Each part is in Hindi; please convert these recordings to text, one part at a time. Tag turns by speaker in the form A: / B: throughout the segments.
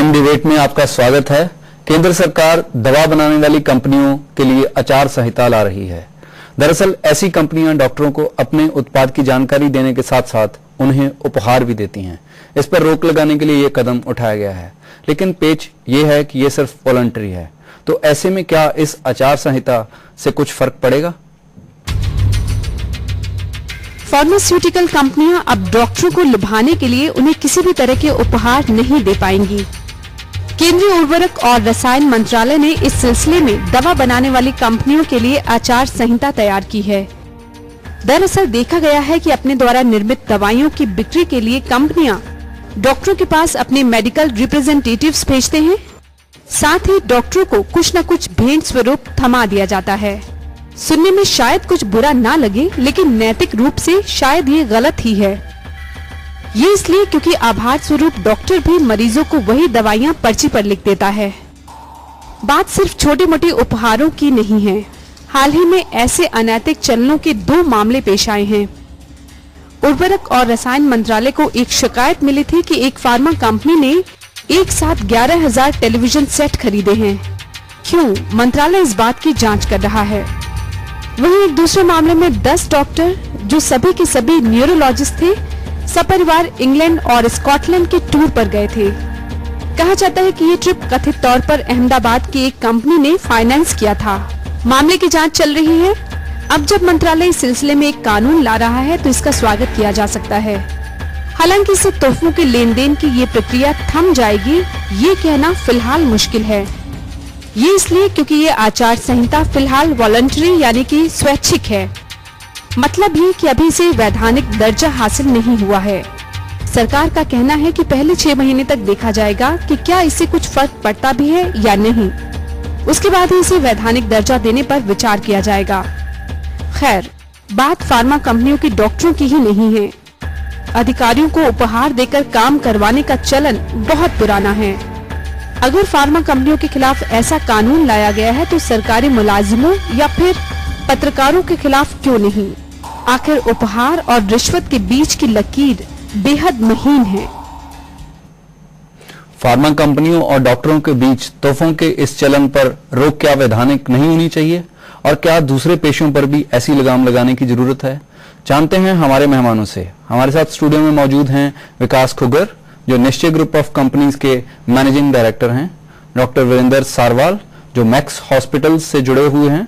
A: टाइम डिबेट में आपका स्वागत है। केंद्र सरकार दवा बनाने वाली कंपनियों के लिए आचार संहिता ला रही है। दरअसल ऐसी कंपनियां डॉक्टरों को अपने उत्पाद की जानकारी देने के साथ साथ उन्हें उपहार भी देती हैं। इस पर रोक लगाने के लिए ये कदम उठाया गया है, लेकिन पेच ये है कि ये सिर्फ वॉलंटरी है। तो ऐसे में क्या इस आचार संहिता से कुछ फर्क पड़ेगा?
B: फार्मास्यूटिकल कंपनियां अब डॉक्टरों को लुभाने के लिए उन्हें किसी भी तरह के उपहार नहीं दे पाएंगी। केंद्रीय उर्वरक और रसायन मंत्रालय ने इस सिलसिले में दवा बनाने वाली कंपनियों के लिए आचार संहिता तैयार की है। दरअसल देखा गया है कि अपने द्वारा निर्मित दवाइयों की बिक्री के लिए कंपनियां डॉक्टरों के पास अपने मेडिकल रिप्रेजेंटेटिव्स भेजते हैं। साथ ही डॉक्टरों को कुछ न कुछ भेंट स्वरूप थमा दिया जाता है। सुनने में शायद कुछ बुरा ना लगे, लेकिन नैतिक रूप से शायद ये गलत ही है। ये इसलिए क्योंकि आभार स्वरूप डॉक्टर भी मरीजों को वही दवाइयां पर्ची पर लिख देता है। बात सिर्फ छोटे मोटे उपहारों की नहीं है। हाल ही में ऐसे अनैतिक चलनों के 2 मामले पेश आए हैं। उर्वरक और रसायन मंत्रालय को एक शिकायत मिली थी कि एक फार्मा कंपनी ने एक साथ 11,000 टेलीविजन सेट खरीदे हैं। क्यों? मंत्रालय इस बात की जांच कर रहा है। वहीं एक दूसरे मामले में 10 डॉक्टर जो सभी के सभी न्यूरोलॉजिस्ट थे, सपरिवार इंग्लैंड और स्कॉटलैंड के टूर पर गए थे। कहा जाता है कि ये ट्रिप कथित तौर पर अहमदाबाद की एक कंपनी ने फाइनेंस किया था। मामले की जांच चल रही है। अब जब मंत्रालय इस सिलसिले में एक कानून ला रहा है तो इसका स्वागत किया जा सकता है। हालांकि इससे तोहफों के लेन देन की ये प्रक्रिया थम जाएगी, ये कहना फिलहाल मुश्किल है। ये इसलिए क्योंकि ये आचार संहिता फिलहाल वॉलंटरी यानी कि स्वैच्छिक है। मतलब ये कि अभी इसे वैधानिक दर्जा हासिल नहीं हुआ है। सरकार का कहना है कि पहले 6 महीने तक देखा जाएगा कि क्या इससे कुछ फर्क पड़ता भी है या नहीं। उसके बाद ही इसे वैधानिक दर्जा देने पर विचार किया जाएगा। खैर, बात फार्मा कंपनियों की डॉक्टरों की ही नहीं है। अधिकारियों को उपहार देकर काम करवाने का चलन बहुत पुराना है। अगर फार्मा कंपनियों के खिलाफ ऐसा कानून लाया गया है तो सरकारी मुलाजिमों या फिर पत्रकारों के खिलाफ क्यों नहीं? आखिर उपहार और रिश्वत के बीच की लकीर बेहद महीन है।
A: फार्मा कंपनियों और डॉक्टरों के बीच तोहफों के इस चलन पर रोक क्या वैधानिक नहीं होनी चाहिए? और क्या दूसरे पेशों पर भी ऐसी लगाम लगाने की जरूरत है? जानते हैं हमारे मेहमानों से। हमारे साथ स्टूडियो में मौजूद हैं विकास खुगर, जो निश्चय ग्रुप ऑफ कंपनीज के मैनेजिंग डायरेक्टर हैं, डॉक्टर वीरेंद्र सारवाल, जो मैक्स हॉस्पिटल से जुड़े हुए हैं,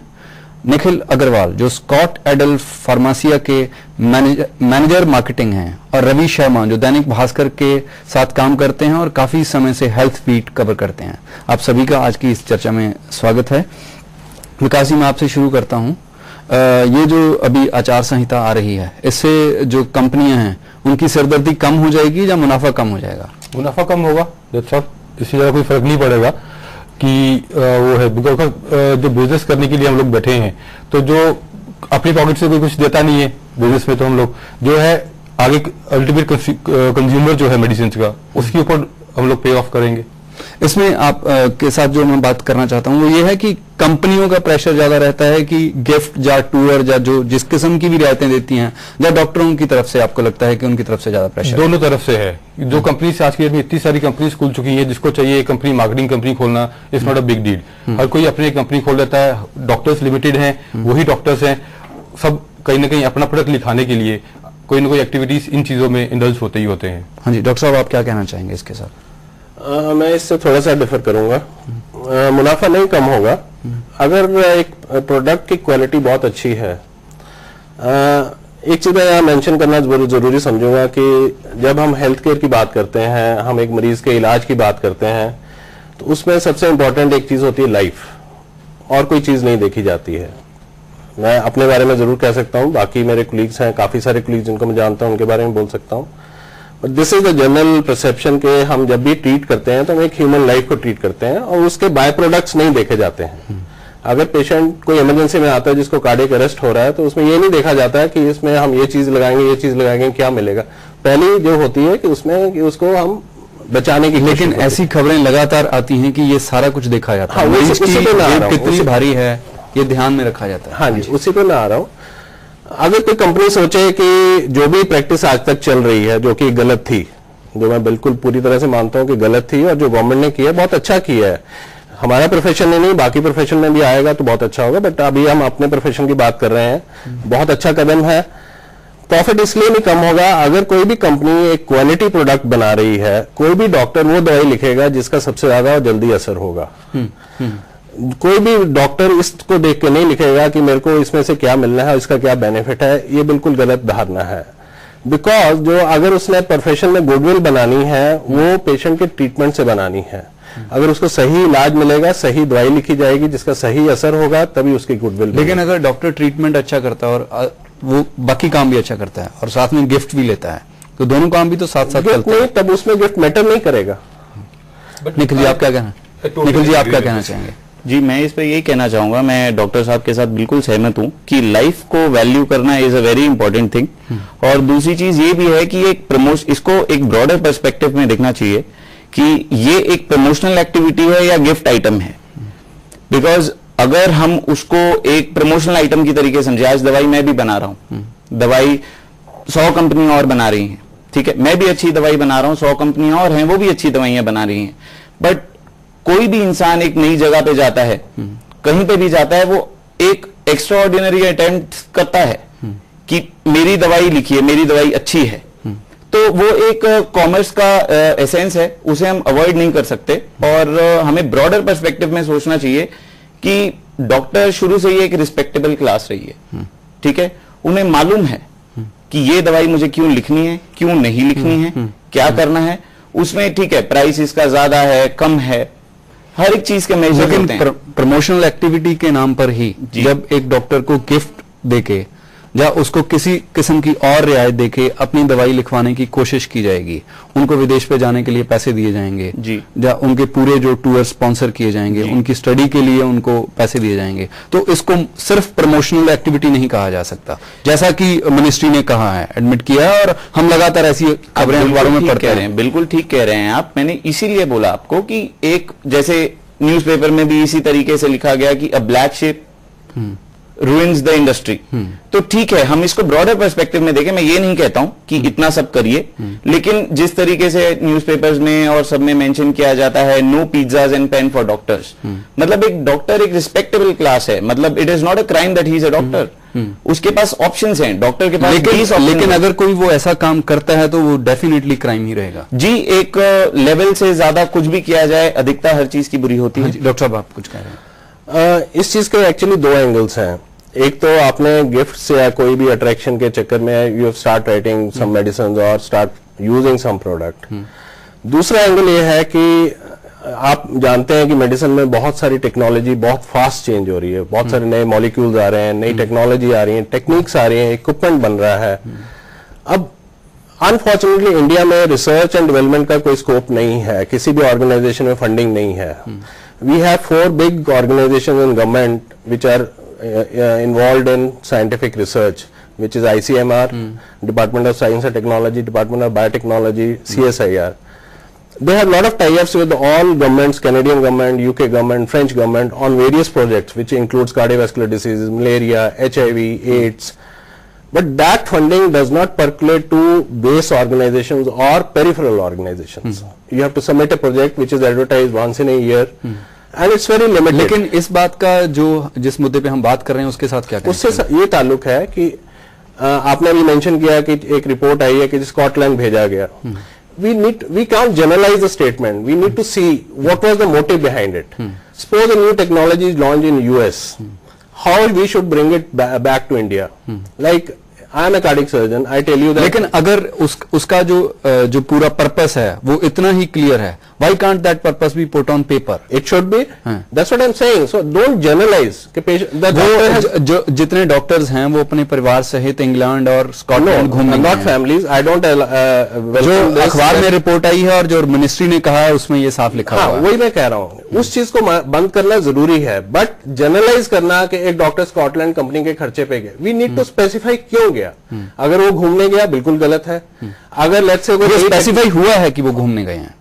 A: निखिल अग्रवाल, जो स्कॉट एडल फार्मेसिया के मैनेजर मार्केटिंग हैं, और रवि शर्मा, जो दैनिक भास्कर के साथ काम करते हैं और काफी समय से हेल्थ बीट कवर करते हैं। आप सभी का आज की इस चर्चा में स्वागत है। विकास जी, मैं आपसे शुरू करता हूं। ये जो अभी आचार संहिता आ रही है, इससे जो कंपनियां हैं उनकी सिरदर्दी कम हो जाएगी या मुनाफा कम हो जाएगा?
C: मुनाफा कम होगा। इससे ज्यादा कोई फर्क नहीं पड़ेगा कि वो है। बिकॉज जो बिजनेस करने के लिए हम लोग बैठे हैं, तो जो अपनी पॉकेट से कोई कुछ देता नहीं है बिजनेस में, तो हम लोग जो है आगे अल्टीमेट कंज्यूमर जो है मेडिसिन का, उसके ऊपर हम लोग पे ऑफ करेंगे।
A: इसमें आप के साथ जो मैं बात करना चाहता हूं वो ये है कि कंपनियों का प्रेशर ज्यादा रहता है कि गिफ्ट या टूर या जो जिस किस्म की भी रियायतें देती हैं, या डॉक्टरों की तरफ से आपको लगता है कि उनकी तरफ से ज्यादा प्रेशर?
C: दोनों तरफ से है। जो कंपनी से आज की डेट में इतनी सारी कंपनीज खुल चुकी है, जिसको चाहिए कंपनी मार्केटिंग कंपनी खोलना is not a big deal. हर कोई अपनी कंपनी खोल लेता है। डॉक्टर्स लिमिटेड हैं, वही डॉक्टर्स हैं, सब कहीं ना कहीं अपना प्रोडक्ट लिखाने के लिए कोई ना कोई एक्टिविटीज इन चीजों में इंडल्ज होते ही होते हैं।
A: हाँ जी, डॉक्टर साहब, आप क्या कहना चाहेंगे इसके साथ?
D: मैं इससे थोड़ा सा डिफर करूंगा। मुनाफा नहीं कम होगा अगर एक प्रोडक्ट की क्वालिटी बहुत अच्छी है। एक चीज मैं यहाँ मेंशन करना जरूरी समझूंगा कि जब हम हेल्थ केयर की बात करते हैं, हम एक मरीज के इलाज की बात करते हैं, तो उसमें सबसे इंपॉर्टेंट एक चीज होती है लाइफ, और कोई चीज नहीं देखी जाती है। मैं अपने बारे में जरूर कह सकता हूँ, बाकी मेरे कुलीग्स हैं, काफी सारे कुलीग्स जिनको मैं जानता हूँ, उनके बारे में बोल सकता हूँ। This is the general perception के हम जब भी ट्रीट करते हैं तो हम एक ह्यूमन लाइफ को ट्रीट करते हैं और उसके बाय प्रोडक्ट्स नहीं देखे जाते हैं। अगर पेशेंट कोई इमरजेंसी में आता है जिसको कार्डियक अरेस्ट हो रहा है, तो उसमें ये नहीं देखा जाता है कि इसमें हम ये चीज लगाएंगे क्या मिलेगा। पहली जो होती है कि उसमें कि उसको हम बचाने की।
A: लेकिन ऐसी खबरें लगातार आती हैं कि ये सारा कुछ देखा जाता है। कितनी भारी है ये ध्यान में रखा जाता है।
D: हाँ जी, उसी पे मैं आ रहा हूँ। अगर कोई कंपनी सोचे कि जो भी प्रैक्टिस आज तक चल रही है जो कि गलत थी, जो मैं बिल्कुल पूरी तरह से मानता हूं कि गलत थी, और जो गवर्नमेंट ने किया बहुत अच्छा किया है। हमारा प्रोफेशन में नहीं, बाकी प्रोफेशन में भी आएगा तो बहुत अच्छा होगा, बट अभी हम अपने प्रोफेशन की बात कर रहे हैं। बहुत अच्छा कदम है। प्रॉफिट इसलिए नहीं कम होगा, अगर कोई भी कंपनी एक क्वालिटी प्रोडक्ट बना रही है, कोई भी डॉक्टर वो दवाई लिखेगा जिसका सबसे ज्यादा और जल्दी असर होगा। कोई भी डॉक्टर इसको देख के नहीं लिखेगा कि मेरे को इसमें से क्या मिलना है, इसका क्या बेनिफिट है। ये बिल्कुल गलत धारणा है, बिकॉज जो अगर उसने प्रोफेशन में गुडविल बनानी है वो पेशेंट के ट्रीटमेंट से बनानी है। अगर उसको सही इलाज मिलेगा, सही दवाई लिखी जाएगी जिसका सही असर होगा, तभी उसकी गुडविल।
A: लेकिन अगर डॉक्टर ट्रीटमेंट अच्छा करता है और वो बाकी काम भी अच्छा करता है और साथ में गिफ्ट भी लेता है, तो दोनों काम भी तो साथ साथ चलते हैं,
D: तब उसमें गिफ्ट मैटर नहीं करेगा।
A: निखिल जी आप क्या कहना, निखिल जी आप क्या कहना चाहेंगे?
E: जी, मैं इस पे यही कहना चाहूंगा, मैं डॉक्टर साहब के साथ बिल्कुल सहमत हूं कि लाइफ को वैल्यू करना is a very important thing. और दूसरी चीज ये भी है कि एक इसको एक ब्रॉडर पर्सपेक्टिव में देखना चाहिए कि ये एक प्रमोशनल एक्टिविटी है या गिफ्ट आइटम है। बिकॉज अगर हम उसको एक प्रमोशनल आइटम की तरीके समझे, आज दवाई मैं भी बना रहा हूं, दवाई 100 कंपनी और बना रही हैं, ठीक है, मैं भी अच्छी दवाई बना रहा हूं, 100 कंपनियां और हैं वो भी अच्छी दवाइयां बना रही हैं, बट कोई भी इंसान एक नई जगह पे जाता है, कहीं पे भी जाता है, वो एक एक्स्ट्रा ऑर्डिनरी अटेम्प्ट करता है कि मेरी दवाई लिखिए, मेरी दवाई अच्छी है। तो वो एक कॉमर्स का एसेंस है, उसे हम अवॉइड नहीं कर सकते। और हमें ब्रॉडर पर्सपेक्टिव में सोचना चाहिए कि डॉक्टर शुरू से ही एक रिस्पेक्टेबल क्लास रही है, ठीक है, उन्हें मालूम है कि ये दवाई मुझे क्यों लिखनी है, क्यों नहीं लिखनी है, क्या करना है उसमें। ठीक है, प्राइस इसका ज्यादा है, कम है, हर एक चीज के मेजर होते हैं।
A: प्रमोशनल एक्टिविटी के नाम पर ही जब एक डॉक्टर को गिफ्ट देके या उसको किसी किस्म की और रियायत देके अपनी दवाई लिखवाने की कोशिश की जाएगी, उनको विदेश पे जाने के लिए पैसे दिए जाएंगे
E: जी,
A: या उनके पूरे जो टूर स्पॉन्सर किए जाएंगे, उनकी स्टडी के लिए उनको पैसे दिए जाएंगे, तो इसको सिर्फ प्रमोशनल एक्टिविटी नहीं कहा जा सकता, जैसा कि मिनिस्ट्री ने कहा है, एडमिट किया है, और हम लगातार ऐसी खबरें अखबारों में पढ़ते हैं।
E: बिल्कुल ठीक कह रहे हैं आप। मैंने इसीलिए बोला आपको कि एक जैसे न्यूज़पेपर में भी इसी तरीके से लिखा गया कि अ black ship ruins the industry। तो ठीक है, हम इसको ब्रॉडर पर्सपेक्टिव में देखें। मैं ये नहीं कहता हूं कि इतना सब करिए, लेकिन जिस तरीके से न्यूज़पेपर्स में और सब में मेंशन किया जाता है, no pizzas and pen for doctors, मतलब एक डॉक्टर एक रिस्पेक्टेबल क्लास है, मतलब it is not a crime that he is a doctor. उसके पास ऑप्शंस हैं, डॉक्टर के पास
A: लेकिन अगर कोई वो ऐसा काम करता है तो वो डेफिनेटली क्राइम ही रहेगा
E: जी। एक लेवल से ज्यादा कुछ भी किया जाए, अधिकता हर चीज की बुरी होती है।
A: डॉक्टर साहब आप कुछ कह रहे हैं?
D: इस चीज के एक्चुअली दो एंगल्स हैं। एक तो आपने गिफ्ट या कोई भी अट्रैक्शन के चक्कर में you start writing some medicine और स्टार्ट यूजिंग सम प्रोडक्ट। दूसरा एंगल ये है कि आप जानते हैं कि मेडिसिन में बहुत सारी टेक्नोलॉजी बहुत फास्ट चेंज हो रही है, बहुत सारे नए मॉलिक्यूल्स आ रहे हैं, नई टेक्नोलॉजी आ रही है, टेक्निक्स आ रही हैं, इक्विपमेंट बन रहा है। अब अनफॉर्चुनेटली इंडिया में रिसर्च एंड डेवलपमेंट का कोई स्कोप नहीं है, किसी भी ऑर्गेनाइजेशन में फंडिंग नहीं है। We have 4 big organizations in government which are involved in scientific research, which is ICMR, Department of Science and Technology, Department of Biotechnology, CSIR. They have a lot of tie-ups with all governments, Canadian government, UK government, French government on various projects, which includes cardiovascular diseases, malaria, HIV, AIDS. But that funding does not percolate to base organizations or peripheral organizations. You have to submit a project which is advertised once in a year. And it's very limited.
A: लेकिन इस बात का जो जिस मुद्दे पे हम बात कर रहे हैं उसके साथ क्या
D: उससे ये ताल्लुक है कि आपने अभी मेंशन किया कि एक रिपोर्ट आई है कि स्कॉटलैंड भेजा गया। we can't generalize the statement. We need to see what was the motive behind it. Suppose a new technology is launched in US, how we should bring it back to India? Like I am a cardiac surgeon, I tell you that.
A: लेकिन अगर उसका जो पूरा पर्पस है वो इतना ही क्लियर है, why can't that purpose be put on paper?
D: It should be. That's what I'm saying. So don't generalize.
A: जितने डॉक्टर्स हैं वो अपने परिवार सहित इंग्लैंड और स्कॉटलैंड घूमने
D: not families. I don't.
A: जो अखबार में रिपोर्ट आई है और जो मिनिस्ट्री ने कहा है उसमें ये साफ लिखा हुआ है।
D: वही मैं कह रहा हूँ, उस चीज को बंद करना जरूरी है, बट जनरलाइज करना कि एक डॉक्टर स्कॉटलैंड कंपनी के खर्चे पे गए, वी नीड टू स्पेसिफाई क्यों गया। अगर वो घूमने गया बिल्कुल गलत है। अगर लेट्स से
A: स्पेसिफाई हुआ है कि वो घूमने गए हैं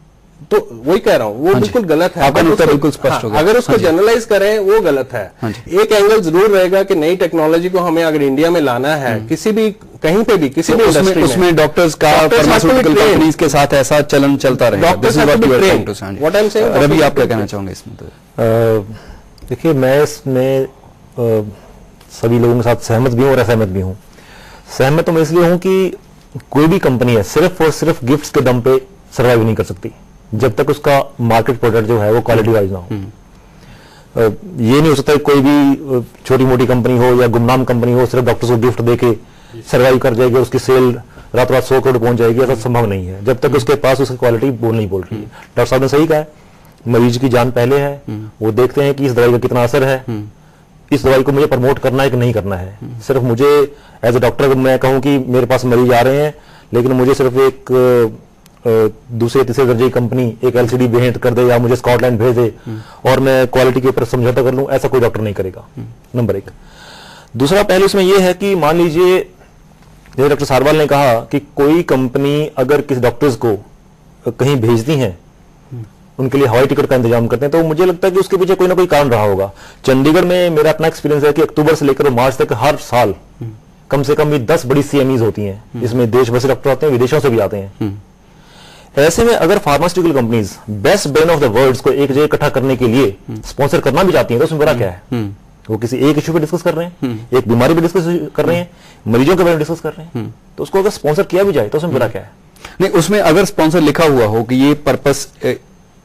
D: तो वही कह रहा हूँ वो बिल्कुल गलत है।
A: आपका नुकता बिल्कुल स्पष्ट हो गया।
D: अगर उसको जनरलाइज करें वो गलत है। एक एंगल जरूर रहेगा कि नई टेक्नोलॉजी को हमें अगर इंडिया में लाना है, किसी भी कहीं पे भी किसी भी इंडस्ट्री में
A: उसमें डॉक्टर्स का फार्मास्यूटिकल कंपनीज के साथ ऐसा चलन चलता रहेगा। This is what you are trying to say।
D: What I'm saying,
A: Ravi आप क्या कहना चाहोंगे इसमें?
F: देखिए, मैं इसमें सभी लोगों के साथ सहमत भी हूँ और असहमत भी हूँ। सहमत तो मैं इसलिए हूँ कि कोई भी कंपनी है सिर्फ और सिर्फ गिफ्ट्स के दम पे सर्वाइव नहीं कर सकती जब तक उसका मार्केट प्रोडक्ट जो है वो क्वालिटी वाइज ना हो। ये नहीं हो सकता कि कोई भी छोटी मोटी कंपनी हो या गुमनाम कंपनी हो सिर्फ डॉक्टर्स को गिफ्ट देके सर्वाइव कर जाएगी, उसकी सेल रात रात 100 करोड़ पहुंच जाएगी, ऐसा संभव नहीं है जब तक उसके पास उसकी क्वालिटी बोल नहीं बोल रही है। डॉक्टर साहब ने सही कहा है, मरीज की जान पहले है, वो देखते हैं कि इस दवाई का कितना असर है, इस दवाई को मुझे प्रमोट करना है कि नहीं करना है। सिर्फ मुझे एज ए डॉक्टर मैं कहूं कि मेरे पास मरीज आ रहे हैं लेकिन मुझे सिर्फ एक दूसरे तीसरे दर्जे की कंपनी एक एलसीडी भेंट कर दे या मुझे स्कॉटलैंड भेज दे और मैं क्वालिटी के ऊपर समझौता कर लूं, ऐसा कोई डॉक्टर नहीं करेगा। नंबर एक। दूसरा पहलू इसमें यह है कि मान लीजिए जैसे डॉक्टर सारवाल ने कहा कि कोई कंपनी अगर किसी डॉक्टर्स को कहीं भेजती है, उनके लिए हवाई टिकट का इंतजाम करते हैं, तो मुझे लगता है कि उसके पीछे कोई ना कोई कारण रहा होगा। चंडीगढ़ में मेरा अपना एक्सपीरियंस है कि अक्टूबर से लेकर मार्च तक हर साल कम से कम भी 10 बड़ी सीएमईज होती हैं, इसमें देश भर से डॉक्टर आते हैं, विदेशों से भी आते हैं। ऐसे में अगर pharmaceutical companies best brain of the world को एक जगह इकट्ठा करने के लिए स्पॉन्सर करना भी चाहती हैं, तो उसमें बड़ा क्या है? वो किसी एक इश्यू पे डिस्कस कर रहे हैं, एक बीमारी पे डिस्कस कर रहे हैं, मरीजों के बारे में डिस्कस कर रहे हैं, तो उसको अगर स्पॉन्सर किया भी जाए तो उसमें बड़ा क्या है?
A: नहीं, उसमें अगर स्पॉन्सर लिखा हुआ हो कि ये पर्पस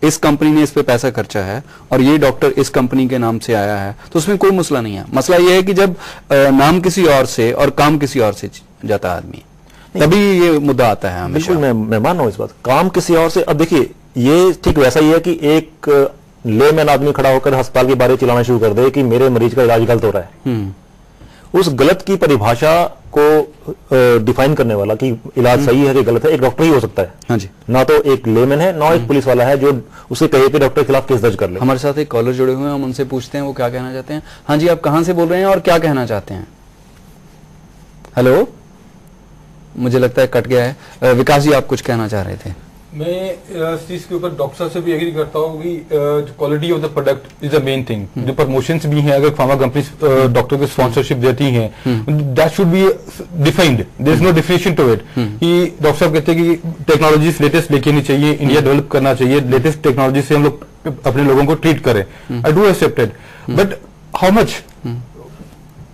A: इस कंपनी ने इस पे पैसा खर्चा है और ये डॉक्टर इस कंपनी के नाम से आया है, तो उसमें कोई मसला नहीं है। मसला ये है कि जब नाम किसी और से और काम किसी और से जाता है आदमी, तभी ये मुद्दा आता है।
F: बिल्कुल, मैं मान रहा हूं इस बात। काम किसी और से, अब देखिए ये ठीक वैसा ही है कि एक लेमैन आदमी खड़ा होकर अस्पताल के बारे चिल्लाना शुरू कर दे कि मेरे मरीज का इलाज गलत हो रहा है। उस गलत की परिभाषा को डिफाइन करने वाला कि इलाज सही है कि गलत है एक डॉक्टर ही हो सकता है।
A: हाँ जी।
F: ना तो एक लेमैन है ना एक पुलिस वाला है जो उसे कहे कि डॉक्टर के खिलाफ केस दर्ज कर ले।
A: हमारे साथ एक कॉलर जुड़े हुए हैं, हम उनसे पूछते हैं वो क्या कहना चाहते हैं। हाँ जी, आप कहां से बोल रहे हैं और क्या कहना चाहते हैं? हेलो, मुझे लगता है कट गया है। विकास जी, आप कुछ कहना चाह रहे थे?
C: मैं इस चीज के ऊपर डॉक्टर साहब से भी एग्री करता हूँ कि quality of the product is the main thing. जो प्रमोशंस भी हैं, अगर फार्मा कंपनी डॉक्टर को स्पॉन्सरशिप देती हैं, that should be defined, there is no definition to it. कि डॉक्टर साहब कहते हैं कि टेक्नोलॉजीज लेटेस्ट लेके आनी चाहिए, इंडिया डेवलप करना चाहिए, लेटेस्ट टेक्नोलॉजी से हम लोग अपने लोगों को ट्रीट करें। I do accept it, but how much?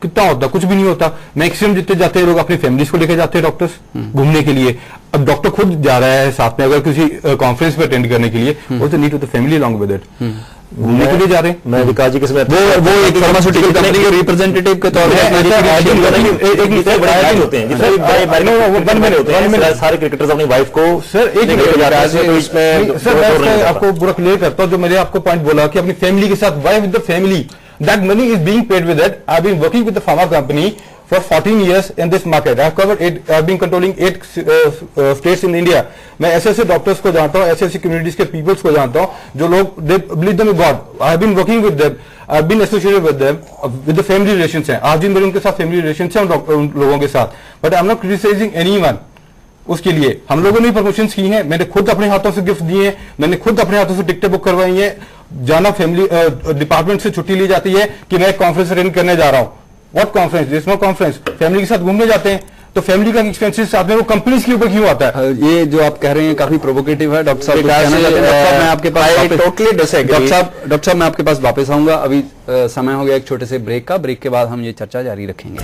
C: कितना होता? कुछ भी नहीं होता। मैक्सिमम जितने जाते हैं लोग अपनी फैमिलीज को लेकर जाते हैं डॉक्टर्स घूमने के लिए। अब डॉक्टर खुद जा रहा है साथ में अगर किसी कॉन्फ्रेंस पे अटेंड करने के लिए, also need to the family along with it। घूमने के लिए जा रहे हैं।
F: मैं विकास जी के
A: वो एक फार्मास्यूटिकल कंपनी के रिप्रेजेंटेटिव के तौर
F: पर सारे क्रिकेटर्स अपनी वाइफ को
C: सर आपको पूरा क्लियर करता हूँ जो मैंने आपको पॉइंट बोला कि अपनी फैमिली के साथ, wife with the family, that money is being paid with that। I've been working with the pharma company for 14 years in this market। I've covered 8, I've been controlling 8 states in India। मैं ऐसे डॉक्टर्स को जानता हूँ, ऐसे कम्युनिटीज के पीपल्स को जानता हूँ जो लोग they believe them in God। I've been working with them, I've been associated with them, with the family relations हैं। आज दिन मेरे उनके साथ फैमिली रिलेशंस हैं उन लोगों के साथ, but I'm not criticizing anyone। उसके लिए हम लोगों ने प्रमोशंस की हैं, मैंने खुद अपने हाथों से गिफ्ट दिए हैं, मैंने खुद अपने हाथों से टिकटें बुक करवाई हैं। जाना फैमिली डिपार्टमेंट से छुट्टी ली जाती है कि मैं कॉन्फ्रेंस अटेंड करने जा रहा हूँ। What conference? This no conference. Family के साथ घूमने जाते हैं, तो फैमिली का एक्सपेंसेस साथ में वो कंपनीज के ऊपर क्यों आता है?
A: ये जो आप कह रहे हैं काफी प्रोवोकेटिव है। डॉक्टर साहब मैं आपके पास
D: टोटली डिसएग्री।
A: डॉक्टर साहब मैं आपके पास वापस आऊंगा। अभी समय हो गया एक छोटे से ब्रेक का। ब्रेक के बाद हम ये चर्चा जारी रखेंगे।